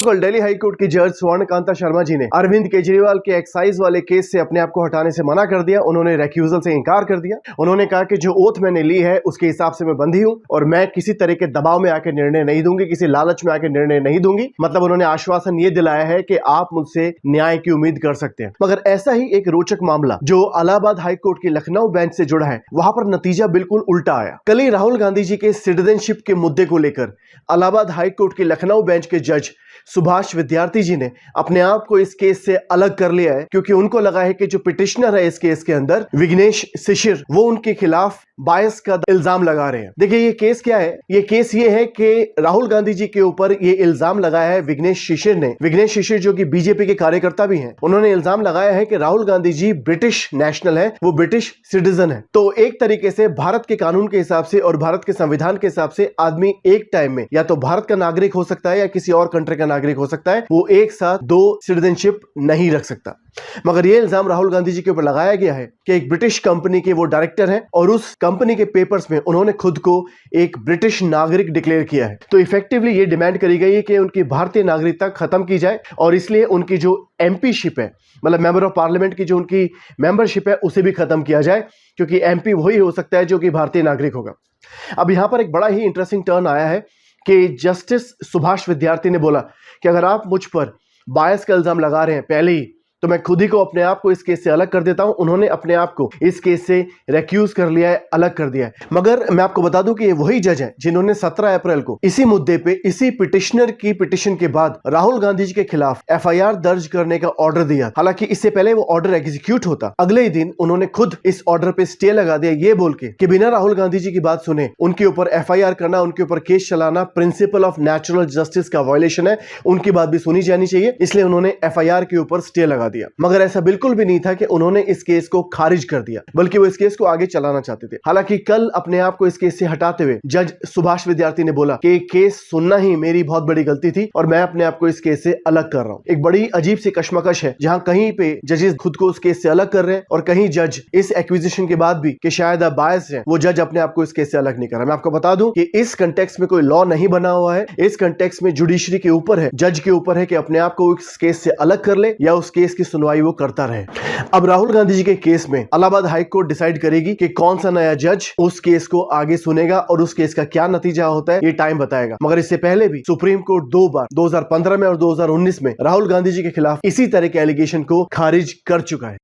कल दिल्ली हाईकोर्ट की जज स्वर्णकांता शर्मा जी ने अरविंद केजरीवाल के एक्साइज वाले केस से अपने आप को हटाने से मना कर दिया। उन्होंने रेक्यूजल से इनकार कर दिया। उन्होंने कहा कि जो ओथ मैंने ली है उसके हिसाब से मैं बंधी हूं और मैं किसी तरह के दबाव में आकर निर्णय नहीं दूंगी, किसी लालच में आकर निर्णय नहीं दूंगी। मतलब उन्होंने आश्वासन ये दिलाया है कि आप मुझसे न्याय की उम्मीद कर सकते हैं। मगर ऐसा ही एक रोचक मामला जो इलाहाबाद हाईकोर्ट की लखनऊ बेंच से जुड़ा है, वहां पर नतीजा बिल्कुल उल्टा आया। कल ही राहुल गांधी जी के सिटीजनशिप के मुद्दे को लेकर इलाहाबाद हाईकोर्ट की लखनऊ बेंच के जज सुभाष विद्यार्थी जी ने अपने आप को इस केस से अलग कर लिया है, क्योंकि उनको लगा है कि जो पिटिशनर है इस केस के अंदर विघ्नेश शिशिर, वो उनके खिलाफ बायस का इल्जाम लगा रहे हैं। देखिए ये केस क्या है, ये केस ये है कि राहुल गांधी जी के ऊपर ये इल्जाम लगाया है विघ्नेश शिशिर ने। विघ्नेश शिशिर जो कि बीजेपी के कार्यकर्ता भी हैं, उन्होंने इल्जाम लगाया है कि राहुल गांधी जी ब्रिटिश नेशनल है, वो ब्रिटिश सिटीजन है। तो एक तरीके से भारत के कानून के हिसाब से और भारत के संविधान के हिसाब से आदमी एक टाइम में या तो भारत का नागरिक हो सकता है या किसी और कंट्री का नागरिक हो सकता है, वो एक साथ दो सिटीजनशिप नहीं रख सकता। मगर यह इल्जाम राहुल गांधी जी के ऊपर लगाया गया है कि एक ब्रिटिश कंपनी के वो डायरेक्टर हैं और उस कंपनी के पेपर्स में उन्होंने खुद को एक ब्रिटिश नागरिक डिक्लेयर किया है। तो इफेक्टिवली ये डिमांड करी गई है कि उनकी भारतीय नागरिकता खत्म की जाए और इसलिए उनकी जो एमपीशिप है, मतलब मेंबर ऑफ पार्लियामेंट की जो उनकी मेंबरशिप है, उसे भी खत्म किया जाए, क्योंकि एमपी वही हो सकता है जो कि भारतीय नागरिक होगा। अब यहां पर एक बड़ा ही इंटरेस्टिंग टर्न आया है कि जस्टिस सुभाष विद्यार्थी ने बोला कि अगर आप मुझ पर बायस का इल्जाम लगा रहे हैं पहले ही, तो मैं खुद ही को अपने आप को इस केस से अलग कर देता हूं। उन्होंने अपने आप को इस केस से रेक्यूज कर लिया है, अलग कर दिया है। मगर मैं आपको बता दूं कि ये वही जज हैं जिन्होंने 17 अप्रैल को इसी मुद्दे पे, इसी पिटिशनर की पिटिशन के बाद राहुल गांधी जी के खिलाफ एफआईआर दर्ज करने का ऑर्डर दिया। हालांकि इससे पहले वो ऑर्डर एग्जीक्यूट होता, अगले ही दिन उन्होंने खुद इस ऑर्डर पे स्टे लगा दिया, ये बोल के कि बिना राहुल गांधी जी की बात सुने उनके ऊपर एफआईआर करना, उनके ऊपर केस चलाना प्रिंसिपल ऑफ नेचुरल जस्टिस का वायलेशन है, उनकी बात भी सुनी जानी चाहिए, इसलिए उन्होंने एफआईआर के ऊपर स्टे लगा दिया। मगर ऐसा बिल्कुल भी नहीं था कि उन्होंने इस केस को खारिज कर दिया, बल्कि वो इस केस को आगे चलाना चाहते थे। हालांकि कल अपने आप को इस केस से हटाते हुए जज सुभाष विद्यार्थी ने बोला कि केस सुनना ही मेरी बहुत बड़ी गलती थी और मैं अपने आप को इस केस से अलग कर रहा हूं। एक बड़ी अजीब सी कश्मकश है, जहां कहीं पे जजेस खुद को उस केस से अलग कर रहे हैं और कहीं जज इस एक्विजिशन के बाद भी कि शायद अब बायस है, वो जज अपने आप को इस केस से अलग नहीं कर रहा। मैं आपको बता दूं कि इस कंटेक्स्ट में कोई लॉ नहीं बना हुआ है, इस कंटेक्स्ट में जुडिशरी के ऊपर है, जज के ऊपर है कि अपने आप को इस केस से अलग कर ले या उस केस की सुनवाई वो करता रहे। अब राहुल गांधी जी के केस में इलाहाबाद हाई कोर्ट डिसाइड करेगी कि कौन सा नया जज उस केस को आगे सुनेगा और उस केस का क्या नतीजा होता है, ये टाइम बताएगा। मगर इससे पहले भी सुप्रीम कोर्ट 2 बार 2015 में और 2019 में राहुल गांधी जी के खिलाफ इसी तरह के एलिगेशन को खारिज कर चुका है।